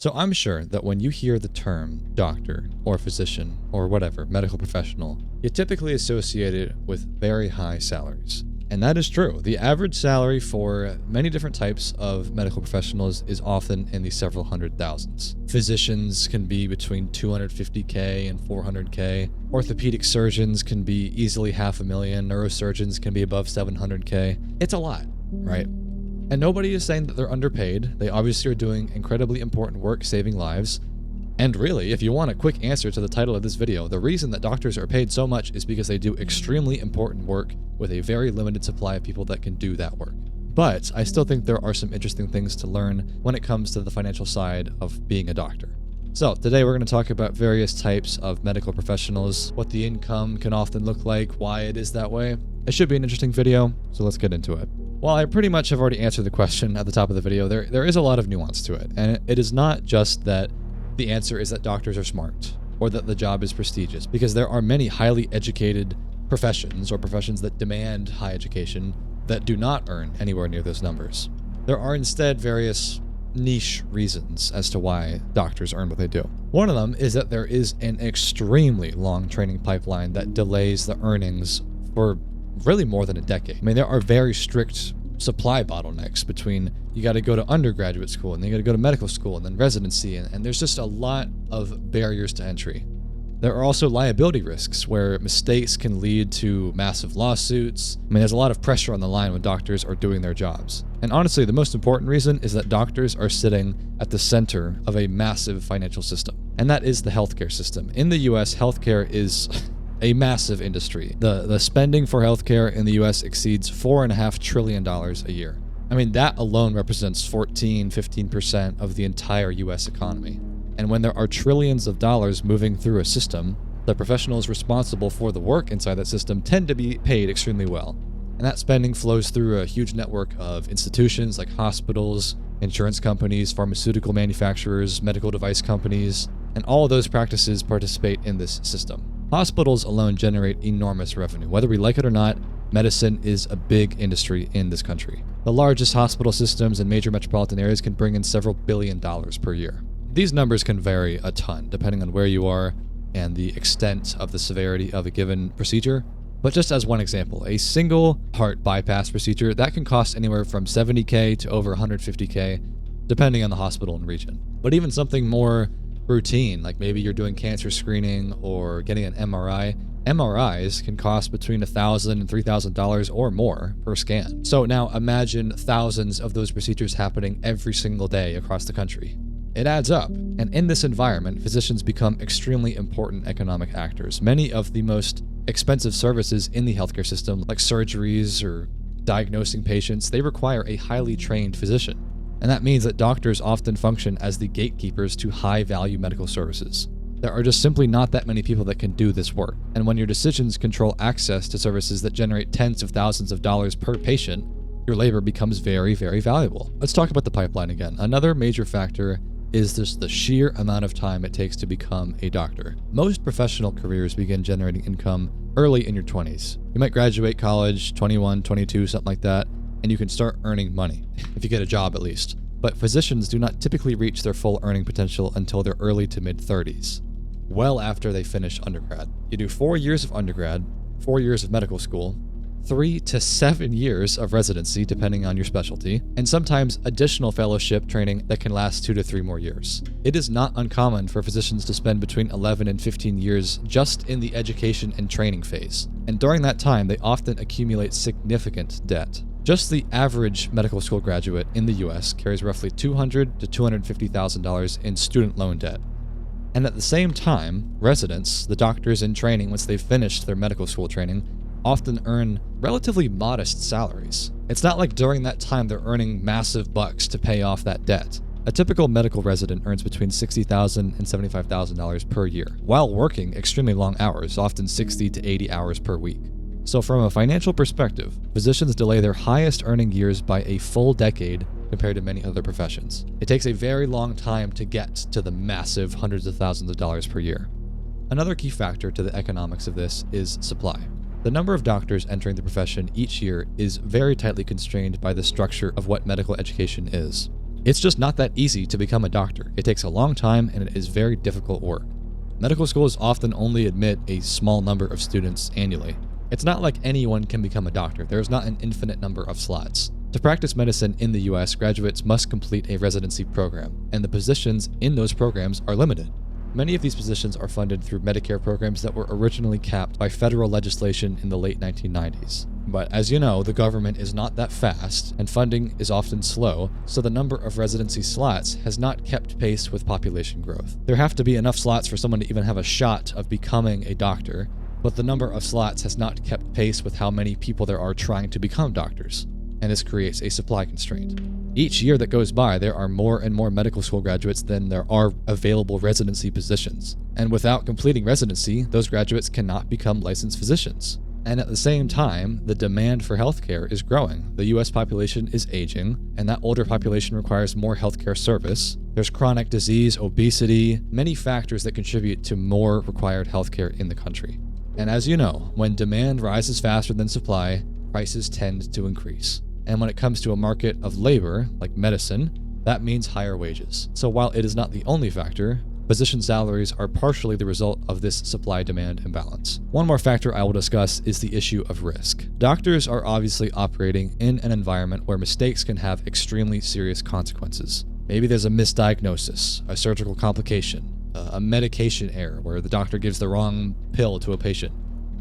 So I'm sure that when you hear the term doctor or physician or whatever, medical professional, you typically associate it with very high salaries. And that is true. The average salary for many different types of medical professionals is often in the several hundred thousands. Physicians can be between $250K and $400K. Orthopedic surgeons can be easily $500,000. Neurosurgeons can be above $700K. It's a lot, right? And nobody is saying that they're underpaid. They obviously are doing incredibly important work saving lives. And really, if you want a quick answer to the title of this video, the reason that doctors are paid so much is because they do extremely important work with a very limited supply of people that can do that work. But I still think there are some interesting things to learn when it comes to the financial side of being a doctor. So today we're going to talk about various types of medical professionals, what the income can often look like, why it is that way. It should be an interesting video, so let's get into it. While I pretty much have already answered the question at the top of the video, there is a lot of nuance to it. And it is not just that the answer is that doctors are smart or that the job is prestigious, because there are many highly educated professions or professions that demand high education that do not earn anywhere near those numbers. There are instead various niche reasons as to why doctors earn what they do. One of them is that there is an extremely long training pipeline that delays the earnings for really more than a decade. I mean, there are very strict supply bottlenecks between you got to go to undergraduate school and then you got to go to medical school and then residency, and there's just a lot of barriers to entry. There are also liability risks where mistakes can lead to massive lawsuits. I mean, there's a lot of pressure on the line when doctors are doing their jobs. And honestly, the most important reason is that doctors are sitting at the center of a massive financial system, and that is the healthcare system. In the US, healthcare is a massive industry. The spending for healthcare in the US exceeds $4.5 trillion a year. I mean, that alone represents 15% of the entire US economy. And when there are trillions of dollars moving through a system, the professionals responsible for the work inside that system tend to be paid extremely well. And that spending flows through a huge network of institutions like hospitals, insurance companies, pharmaceutical manufacturers, medical device companies, and all of those practices participate in this system. Hospitals alone generate enormous revenue. Whether we like it or not, medicine is a big industry in this country. The largest hospital systems in major metropolitan areas can bring in several $billion per year. These numbers can vary a ton depending on where you are and the extent of the severity of a given procedure. But just as one example, a single heart bypass procedure, that can cost anywhere from $70K to over $150K, depending on the hospital and region. But even something more routine, like maybe you're doing cancer screening or getting an MRI, MRIs can cost between $1,000 and $3,000 or more per scan. So now imagine thousands of those procedures happening every single day across the country. It adds up, and in this environment, physicians become extremely important economic actors. Many of the most expensive services in the healthcare system, like surgeries or diagnosing patients, they require a highly trained physician. And that means that doctors often function as the gatekeepers to high-value medical services. There are just simply not that many people that can do this work. And when your decisions control access to services that generate tens of thousands of dollars per patient, your labor becomes very, very valuable. Let's talk about the pipeline again. Another major factor is just the sheer amount of time it takes to become a doctor. Most professional careers begin generating income early in your 20s. You might graduate college, 21, 22, something like that, and you can start earning money, if you get a job at least. But physicians do not typically reach their full earning potential until their early to mid-30s, well after they finish undergrad. You do 4 years of undergrad, 4 years of medical school, 3 to 7 years of residency, depending on your specialty, and sometimes additional fellowship training that can last 2 to 3 more years. It is not uncommon for physicians to spend between 11 and 15 years just in the education and training phase. And during that time, they often accumulate significant debt. Just the average medical school graduate in the US carries roughly $200,000 to $250,000 in student loan debt. And at the same time, residents, the doctors in training once they've finished their medical school training, often earn relatively modest salaries. It's not like during that time they're earning massive bucks to pay off that debt. A typical medical resident earns between $60,000 and $75,000 per year, while working extremely long hours, often 60 to 80 hours per week. So from a financial perspective, physicians delay their highest earning years by a full decade compared to many other professions. It takes a very long time to get to the massive hundreds of thousands of dollars per year. Another key factor to the economics of this is supply. The number of doctors entering the profession each year is very tightly constrained by the structure of what medical education is. It's just not that easy to become a doctor. It takes a long time and it is very difficult work. Medical schools often only admit a small number of students annually. It's not like anyone can become a doctor. There is not an infinite number of slots. To practice medicine in the US, graduates must complete a residency program, and the positions in those programs are limited. Many of these positions are funded through Medicare programs that were originally capped by federal legislation in the late 1990s. But as you know, the government is not that fast, and funding is often slow, so the number of residency slots has not kept pace with population growth. There have to be enough slots for someone to even have a shot of becoming a doctor, but the number of slots has not kept pace with how many people there are trying to become doctors, and this creates a supply constraint. Each year that goes by, there are more and more medical school graduates than there are available residency positions, and without completing residency, those graduates cannot become licensed physicians. And at the same time, the demand for healthcare is growing. The US population is aging, and that older population requires more healthcare service. There's chronic disease, obesity, many factors that contribute to more required healthcare in the country. And as you know, when demand rises faster than supply, prices tend to increase. And when it comes to a market of labor, like medicine, that means higher wages. So while it is not the only factor, physician salaries are partially the result of this supply-demand imbalance. One more factor I will discuss is the issue of risk. Doctors are obviously operating in an environment where mistakes can have extremely serious consequences. Maybe there's a misdiagnosis, a surgical complication, a medication error where the doctor gives the wrong pill to a patient.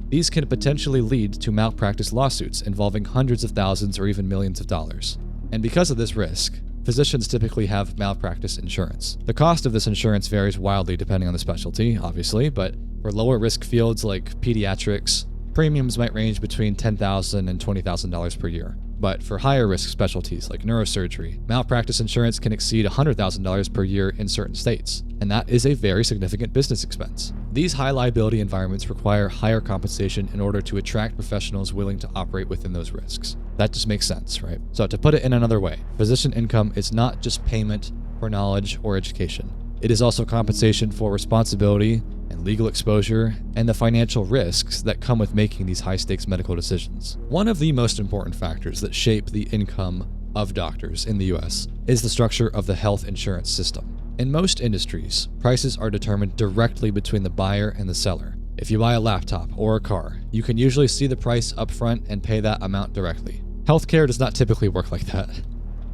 These can potentially lead to malpractice lawsuits involving hundreds of thousands or even millions of dollars. And because of this risk, physicians typically have malpractice insurance. The cost of this insurance varies wildly depending on the specialty, obviously, but for lower risk fields like pediatrics, premiums might range between $10,000 and $20,000 per year. But for higher risk specialties like neurosurgery, malpractice insurance can exceed $100,000 per year in certain states, and that is a very significant business expense. These high liability environments require higher compensation in order to attract professionals willing to operate within those risks. That just makes sense, right? So to put it in another way, physician income is not just payment for knowledge or education. It is also compensation for responsibility and legal exposure and the financial risks that come with making these high-stakes medical decisions. One of the most important factors that shape the income of doctors in the US is the structure of the health insurance system. In most industries, prices are determined directly between the buyer and the seller. If you buy a laptop or a car, you can usually see the price up front and pay that amount directly. Healthcare does not typically work like that.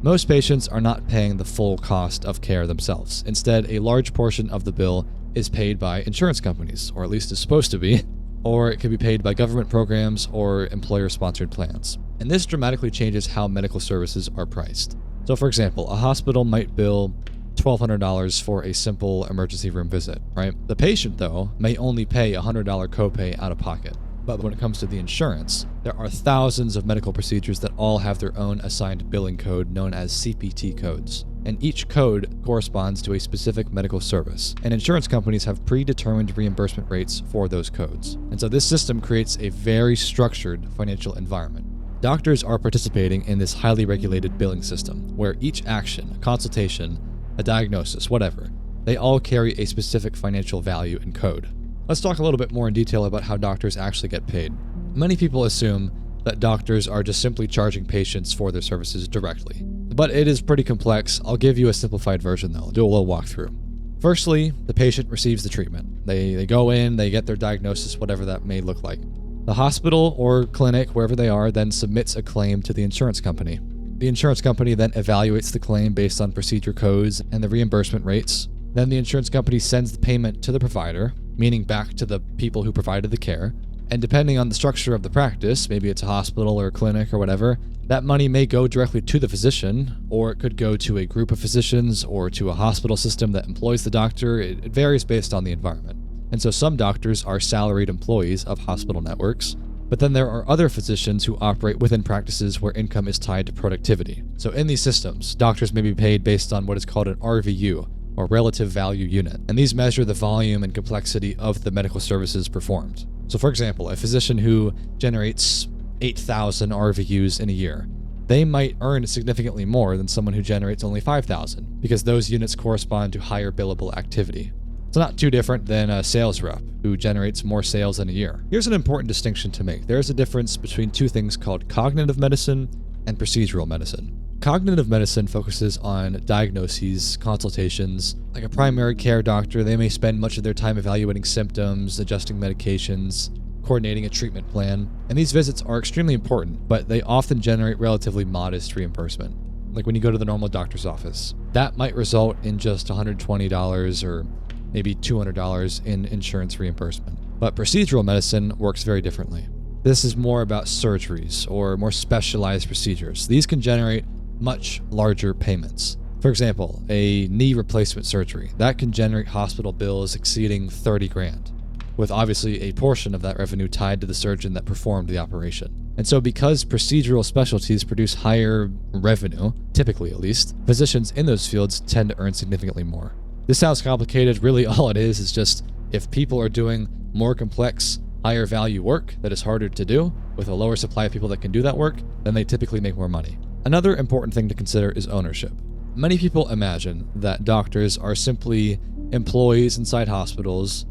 Most patients are not paying the full cost of care themselves. Instead, a large portion of the bill is paid by insurance companies, or at least is supposed to be, or it could be paid by government programs or employer-sponsored plans. And this dramatically changes how medical services are priced. So for example, a hospital might bill $1,200 for a simple emergency room visit, right? The patient, though, may only pay a $100 copay out of pocket. But when it comes to the insurance, there are thousands of medical procedures that all have their own assigned billing code known as CPT codes. And each code corresponds to a specific medical service. And insurance companies have predetermined reimbursement rates for those codes. And so this system creates a very structured financial environment. Doctors are participating in this highly regulated billing system, where each action, a consultation, a diagnosis, whatever, they all carry a specific financial value and code. Let's talk a little bit more in detail about how doctors actually get paid. Many people assume that doctors are just simply charging patients for their services directly. But it is pretty complex. I'll give you a simplified version though. I'll do a little walkthrough. Firstly, the patient receives the treatment. They go in, they get their diagnosis, whatever that may look like. The hospital or clinic, wherever they are, then submits a claim to the insurance company. The insurance company then evaluates the claim based on procedure codes and the reimbursement rates. Then the insurance company sends the payment to the provider, meaning back to the people who provided the care. And depending on the structure of the practice, maybe it's a hospital or a clinic or whatever, that money may go directly to the physician, or it could go to a group of physicians or to a hospital system that employs the doctor. It varies based on the environment. And so some doctors are salaried employees of hospital networks, but then there are other physicians who operate within practices where income is tied to productivity. So in these systems, doctors may be paid based on what is called an RVU, or relative value unit, and these measure the volume and complexity of the medical services performed. So for example, a physician who generates 8,000 RVUs in a year, they might earn significantly more than someone who generates only 5,000, because those units correspond to higher billable activity. It's not too different than a sales rep who generates more sales in a year. Here's an important distinction to make. There is a difference between two things called cognitive medicine and procedural medicine. Cognitive medicine focuses on diagnoses, consultations. Like a primary care doctor, they may spend much of their time evaluating symptoms, adjusting medications, coordinating a treatment plan. And these visits are extremely important, but they often generate relatively modest reimbursement. Like when you go to the normal doctor's office, that might result in just $120 or maybe $200 in insurance reimbursement. But procedural medicine works very differently. This is more about surgeries or more specialized procedures. These can generate much larger payments. For example, a knee replacement surgery, that can generate hospital bills exceeding 30 grand, with obviously a portion of that revenue tied to the surgeon that performed the operation. And so because procedural specialties produce higher revenue, typically at least, physicians in those fields tend to earn significantly more. This sounds complicated. Really all it is just if people are doing more complex, higher value work that is harder to do with a lower supply of people that can do that work, then they typically make more money. Another important thing to consider is ownership. Many people imagine that doctors are simply employees inside hospitals,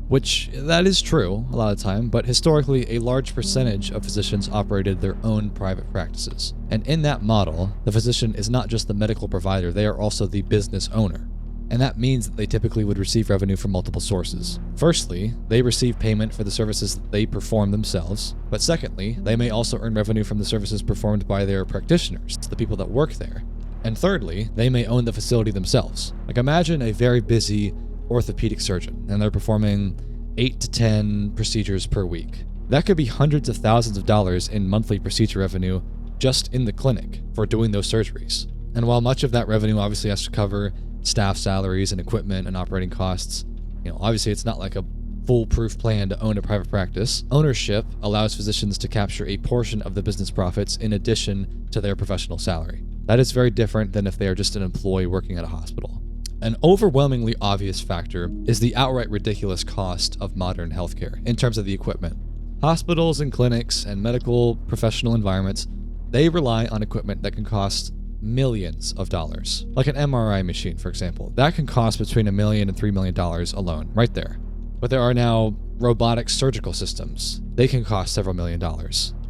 which that is true a lot of the time, but historically a large percentage of physicians operated their own private practices. And in that model, the physician is not just the medical provider, they are also the business owner. And that means that they typically would receive revenue from multiple sources. Firstly, they receive payment for the services that they perform themselves, but secondly, they may also earn revenue from the services performed by their practitioners, the people that work there. And thirdly, they may own the facility themselves. Like imagine a very busy orthopedic surgeon, and they're performing 8 to 10 procedures per week. That could be hundreds of thousands of dollars in monthly procedure revenue just in the clinic for doing those surgeries. And while much of that revenue obviously has to cover staff salaries and equipment and operating costs, obviously it's not like a foolproof plan to own a private practice. Ownership allows physicians to capture a portion of the business profits in addition to their professional salary. That is very different than if they are just an employee working at a hospital. An overwhelmingly obvious factor is the outright ridiculous cost of modern healthcare in terms of the equipment. Hospitals and clinics and medical professional environments, they rely on equipment that can cost millions of dollars. Like an MRI machine, for example. That can cost between $1 million and $3 million alone, right there. But there are now robotic surgical systems. They can cost several $1 million.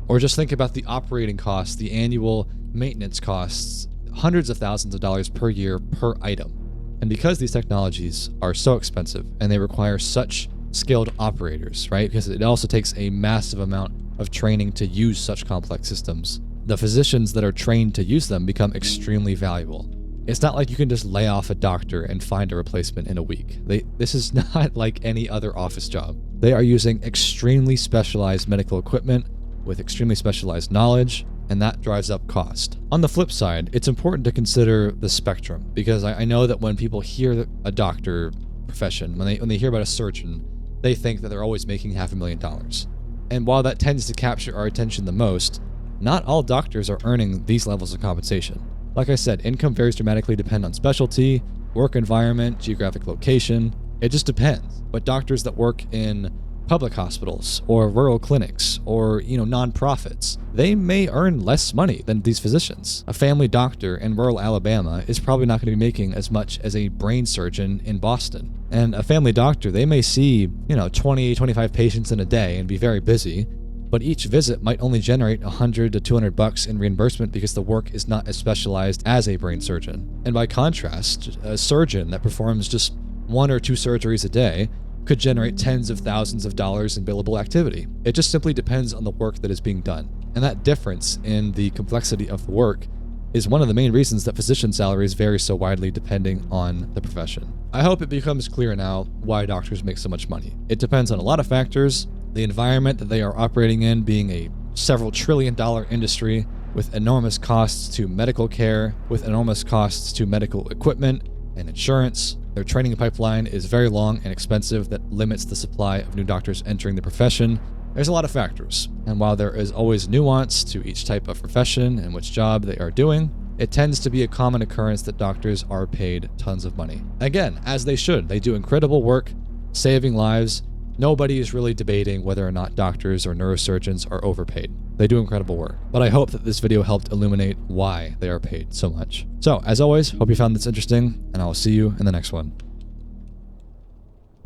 Or just think about the operating costs, the annual maintenance costs, hundreds of thousands of dollars per year per item. And because these technologies are so expensive and they require such skilled operators, right? Because it also takes a massive amount of training to use such complex systems. The physicians that are trained to use them become extremely valuable. It's not like you can just lay off a doctor and find a replacement in a week. This is not like any other office job. They are using extremely specialized medical equipment with extremely specialized knowledge, and that drives up cost. On the flip side, it's important to consider the spectrum, because I know that when people hear a doctor profession, when they hear about a surgeon, they think that they're always making $500,000. And while that tends to capture our attention the most, not all doctors are earning these levels of compensation. Like I said, income varies dramatically depending on specialty, work environment, geographic location. It just depends. But doctors that work in public hospitals or rural clinics or, nonprofits, they may earn less money than these physicians. A family doctor in rural Alabama is probably not going to be making as much as a brain surgeon in Boston. And a family doctor, they may see, 20, 25 patients in a day and be very busy, but each visit might only generate $100 to $200 in reimbursement because the work is not as specialized as a brain surgeon. And by contrast, a surgeon that performs just 1 or 2 surgeries a day could generate tens of thousands of dollars in billable activity. It just simply depends on the work that is being done. And that difference in the complexity of the work is one of the main reasons that physician salaries vary so widely depending on the profession. I hope it becomes clear now why doctors make so much money. It depends on a lot of factors. The environment that they are operating in being a several trillion-dollar industry with enormous costs to medical care, with enormous costs to medical equipment and insurance. Their training pipeline is very long and expensive that limits the supply of new doctors entering the profession. There's a lot of factors, and while there is always nuance to each type of profession and which job they are doing, it tends to be a common occurrence that doctors are paid tons of money. Again, as they should. They do incredible work, saving lives. Nobody is really debating whether or not doctors or neurosurgeons are overpaid. They do incredible work. But I hope that this video helped illuminate why they are paid so much. So, as always, hope you found this interesting, and I will see you in the next one.